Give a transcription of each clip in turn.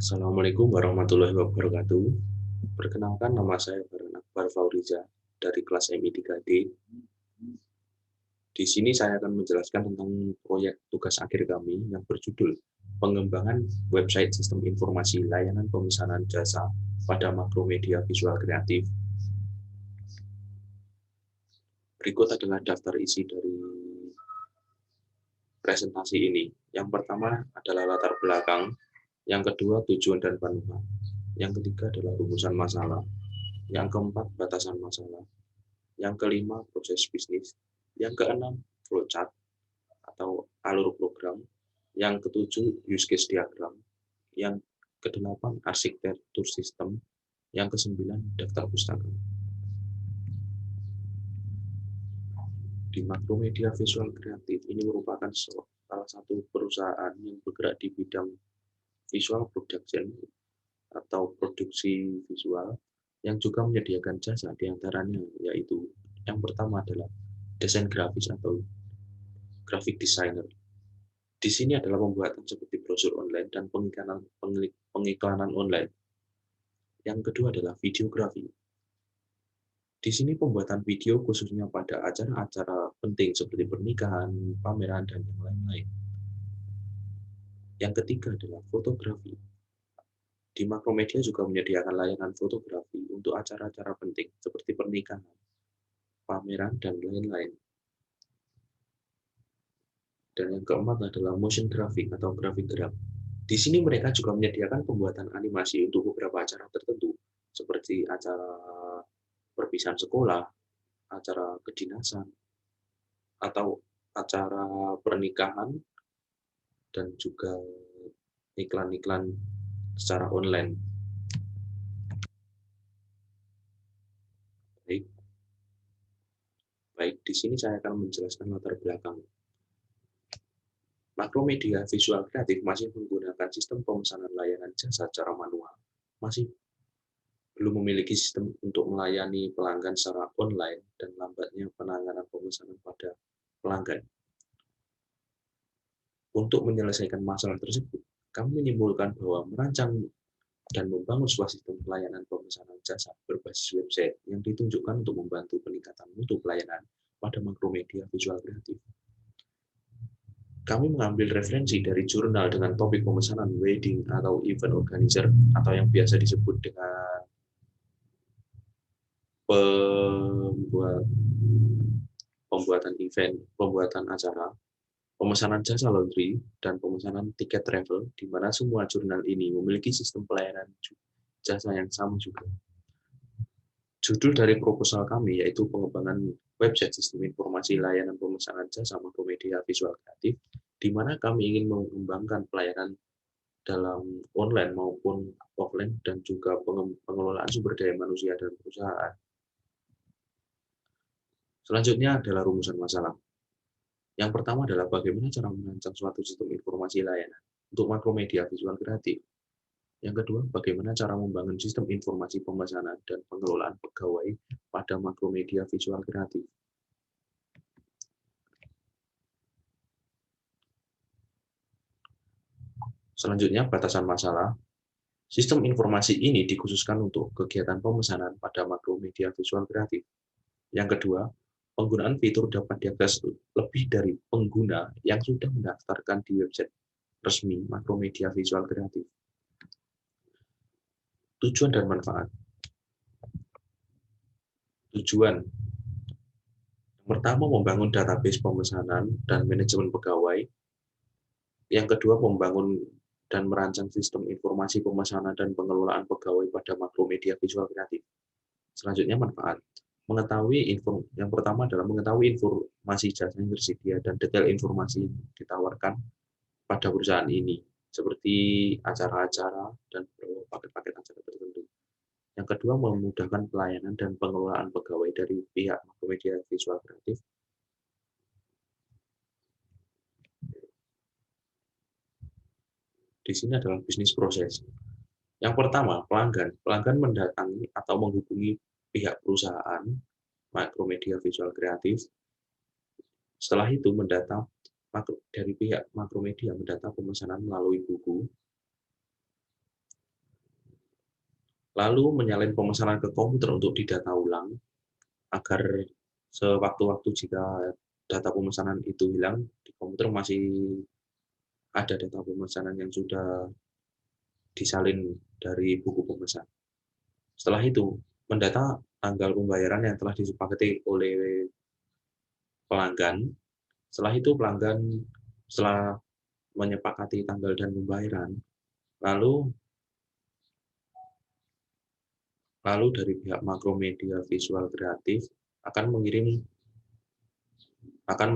Assalamualaikum warahmatullahi wabarakatuh. Perkenalkan, nama saya Farhan Akbar Fauriza dari kelas MI 3D. Di sini saya akan menjelaskan tentang proyek tugas akhir kami yang berjudul Pengembangan Website Sistem Informasi Layanan Pemesanan Jasa pada Makromedia Visual Kreatif. Berikut adalah daftar isi dari presentasi ini. Yang pertama adalah latar belakang, yang kedua tujuan dan panduan, yang ketiga adalah rumusan masalah, yang keempat batasan masalah, yang kelima proses bisnis, yang keenam flowchart atau alur program, yang ketujuh use case diagram, yang kedelapan arsitektur sistem, yang kesembilan daftar pustaka. Di Makromedia Visual Kreatif ini merupakan salah satu perusahaan yang bergerak di bidang visual production atau produksi visual yang juga menyediakan jasa diantaranya, yaitu yang pertama adalah desain grafis atau graphic designer. Di sini adalah pembuatan seperti brosur online dan pengiklanan online. Yang kedua adalah videografi. Di sini pembuatan video khususnya pada acara-acara penting seperti pernikahan, pameran, dan yang lain-lain. Yang ketiga adalah fotografi. Di Makromedia juga menyediakan layanan fotografi untuk acara-acara penting seperti pernikahan, pameran, dan lain-lain. Dan yang keempat adalah motion graphic atau grafik gerak. Di sini mereka juga menyediakan pembuatan animasi untuk beberapa acara tertentu, seperti acara perpisahan sekolah, acara kedinasan, atau acara pernikahan, dan juga iklan-iklan secara online. Baik, baik, di sini saya akan menjelaskan latar belakang. Makromedia Visual Kreatif masih menggunakan sistem pemesanan layanan jasa secara manual, masih belum memiliki sistem untuk melayani pelanggan secara online dan lambatnya penanganan pemesanan pada pelanggan. Untuk menyelesaikan masalah tersebut, kami menyimpulkan bahwa merancang dan membangun sebuah sistem pelayanan pemesanan jasa berbasis website yang ditunjukkan untuk membantu peningkatan mutu pelayanan pada makromedia visual kreatif. Kami mengambil referensi dari jurnal dengan topik pemesanan wedding atau event organizer atau yang biasa disebut dengan pembuatan event, pembuatan acara, pemesanan jasa laundry, dan pemesanan tiket travel, di mana semua jurnal ini memiliki sistem pelayanan jasa yang sama juga. Judul dari proposal kami yaitu pengembangan website sistem informasi layanan pemesanan jasa makromedia visual kreatif, di mana kami ingin mengembangkan pelayanan dalam online maupun offline dan juga pengelolaan sumber daya manusia dan perusahaan. Selanjutnya adalah rumusan masalah. Yang pertama adalah bagaimana cara merancang suatu sistem informasi layanan untuk makromedia visual kreatif. Yang kedua, bagaimana cara membangun sistem informasi pemesanan dan pengelolaan pegawai pada makromedia visual kreatif. Selanjutnya, batasan masalah. Sistem informasi ini dikhususkan untuk kegiatan pemesanan pada makromedia visual kreatif. Yang kedua, penggunaan fitur dapat diakses lebih dari pengguna yang sudah mendaftarkan di website resmi makromedia visual kreatif. Tujuan dan manfaat. Tujuan pertama, membangun database pemesanan dan manajemen pegawai. Yang kedua, membangun dan merancang sistem informasi pemesanan dan pengelolaan pegawai pada makromedia visual kreatif. Selanjutnya, manfaat. Yang pertama adalah mengetahui informasi jasa yang tersedia dan detail informasi yang ditawarkan pada perusahaan ini, seperti acara-acara dan paket-paket acara tertentu. Yang kedua, memudahkan pelayanan dan pengelolaan pegawai dari pihak makromedia visual kreatif. Di sini adalah bisnis proses. Yang pertama, pelanggan. Pelanggan mendatangi atau menghubungi pihak perusahaan makromedia visual kreatif. Setelah itu mendata dari pihak makromedia mendata pemesanan melalui buku. lalu menyalin pemesanan ke komputer untuk didata ulang, agar sewaktu-waktu jika data pemesanan itu hilang, di komputer masih ada data pemesanan yang sudah disalin dari buku pemesan. Setelah itu, mendata tanggal pembayaran yang telah disepakati oleh pelanggan. Setelah itu pelanggan setelah menyepakati tanggal dan pembayaran, lalu dari pihak Makromedia Visual Kreatif akan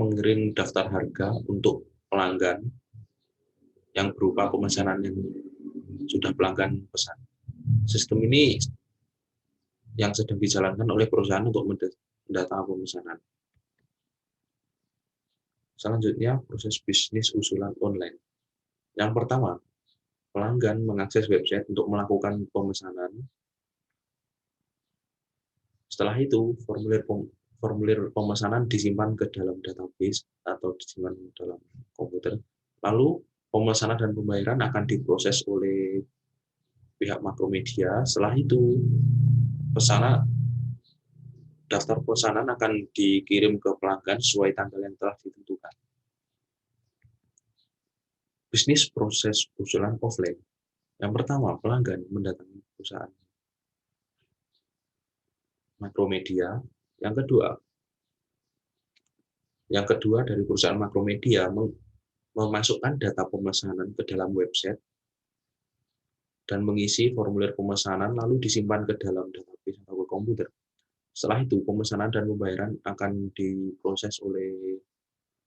mengirim daftar harga untuk pelanggan yang berupa pemesanan yang sudah pelanggan pesan. Sistem ini yang sedang dijalankan oleh perusahaan untuk mendata pemesanan. Selanjutnya, proses bisnis usulan online. Yang pertama, pelanggan mengakses website untuk melakukan pemesanan. Setelah itu, formulir pemesanan disimpan ke dalam database atau disimpan dalam komputer. Lalu, pemesanan dan pembayaran akan diproses oleh pihak Makromedia. Setelah itu, daftar pesanan akan dikirim ke pelanggan sesuai tanggal yang telah ditentukan. Bisnis proses usulan offline. Yang pertama, pelanggan mendatangi perusahaan Makromedia. Yang kedua dari perusahaan Makromedia memasukkan data pemesanan ke dalam website dan mengisi formulir pemesanan lalu disimpan ke dalam database atau ke komputer. Setelah itu, pemesanan dan pembayaran akan diproses oleh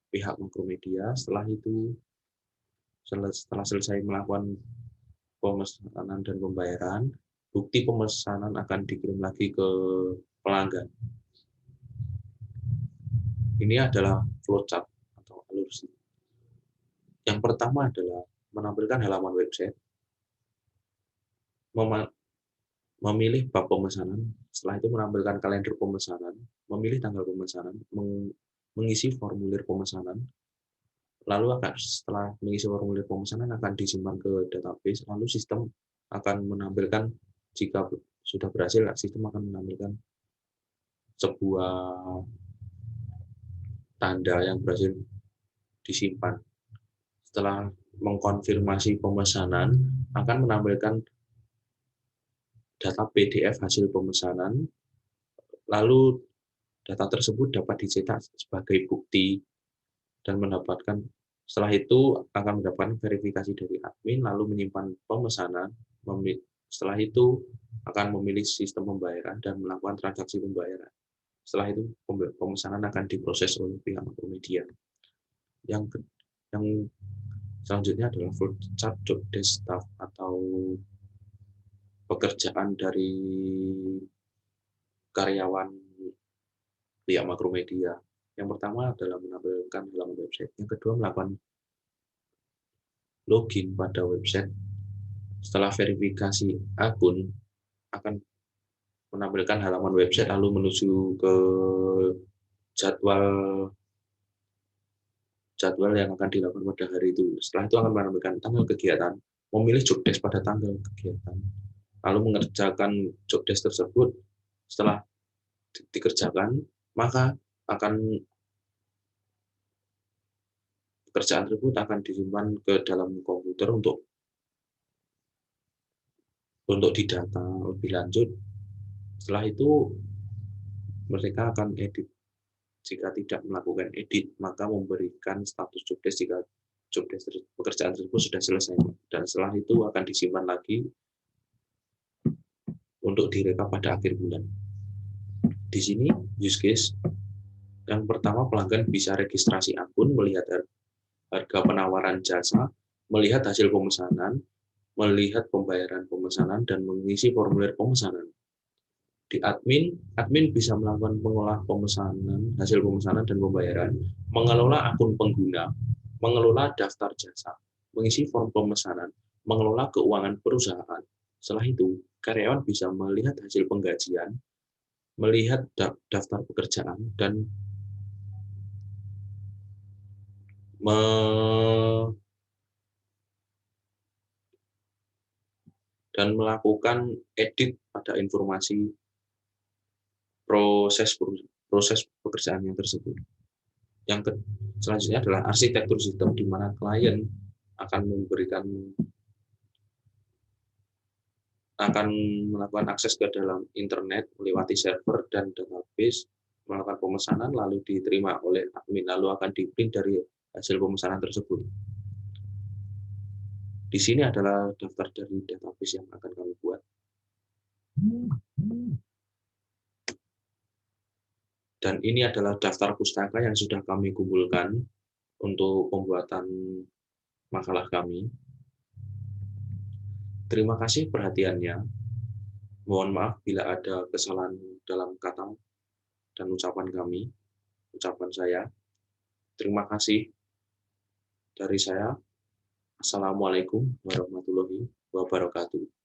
pihak Makromedia. Setelah selesai melakukan pemesanan dan pembayaran, bukti pemesanan akan dikirim lagi ke pelanggan. Ini adalah flowchart atau alur. Yang pertama adalah menampilkan halaman website, memilih bab pemesanan, setelah itu menampilkan kalender pemesanan, memilih tanggal pemesanan, mengisi formulir pemesanan, lalu setelah mengisi formulir pemesanan akan disimpan ke database, lalu sistem akan menampilkan, jika sudah berhasil, sistem akan menampilkan sebuah tanda yang berhasil disimpan. Setelah mengkonfirmasi pemesanan, akan menampilkan data PDF hasil pemesanan, lalu data tersebut dapat dicetak sebagai bukti dan setelah itu akan mendapatkan verifikasi dari admin, lalu menyimpan pemesanan. Setelah itu akan memilih sistem pembayaran dan melakukan transaksi pembayaran. Setelah itu pemesanan akan diproses oleh pihak Makromedia. Yang selanjutnya adalah flowchart job desk staff atau pekerjaan dari karyawan pihak Makromedia. Yang pertama adalah menampilkan halaman website. Yang kedua, melakukan login pada website. Setelah verifikasi akun, akan menampilkan halaman website lalu menuju ke jadwal yang akan dilakukan pada hari itu. Setelah itu akan menampilkan tanggal kegiatan, memilih job desk pada tanggal kegiatan, lalu mengerjakan job desk tersebut. Setelah dikerjakan, maka pekerjaan tersebut akan disimpan ke dalam komputer untuk didata lebih lanjut. Setelah itu mereka akan edit. Jika tidak melakukan edit, maka memberikan status job desk jika job desk pekerjaan tersebut sudah selesai. Dan setelah itu akan disimpan lagi untuk direkap pada akhir bulan. Di sini use case yang pertama, pelanggan bisa registrasi akun, melihat harga penawaran jasa, melihat hasil pemesanan, melihat pembayaran pemesanan, dan mengisi formulir pemesanan. Di admin bisa melakukan pengolah pemesanan, hasil pemesanan dan pembayaran, mengelola akun pengguna, mengelola daftar jasa, mengisi form pemesanan, mengelola keuangan perusahaan. Setelah itu, karyawan bisa melihat hasil penggajian, melihat daftar pekerjaan, dan dan melakukan edit pada informasi proses pekerjaannya tersebut. Selanjutnya adalah arsitektur sistem, di mana klien akan melakukan akses ke dalam internet melewati server dan database, melakukan pemesanan, lalu diterima oleh admin, lalu akan di-print dari hasil pemesanan tersebut. Di sini adalah daftar dari database yang akan kami buat. Dan ini adalah daftar pustaka yang sudah kami kumpulkan untuk pembuatan makalah kami. Terima kasih perhatiannya. Mohon maaf bila ada kesalahan dalam kata dan ucapan saya. Terima kasih dari saya. Assalamualaikum warahmatullahi wabarakatuh.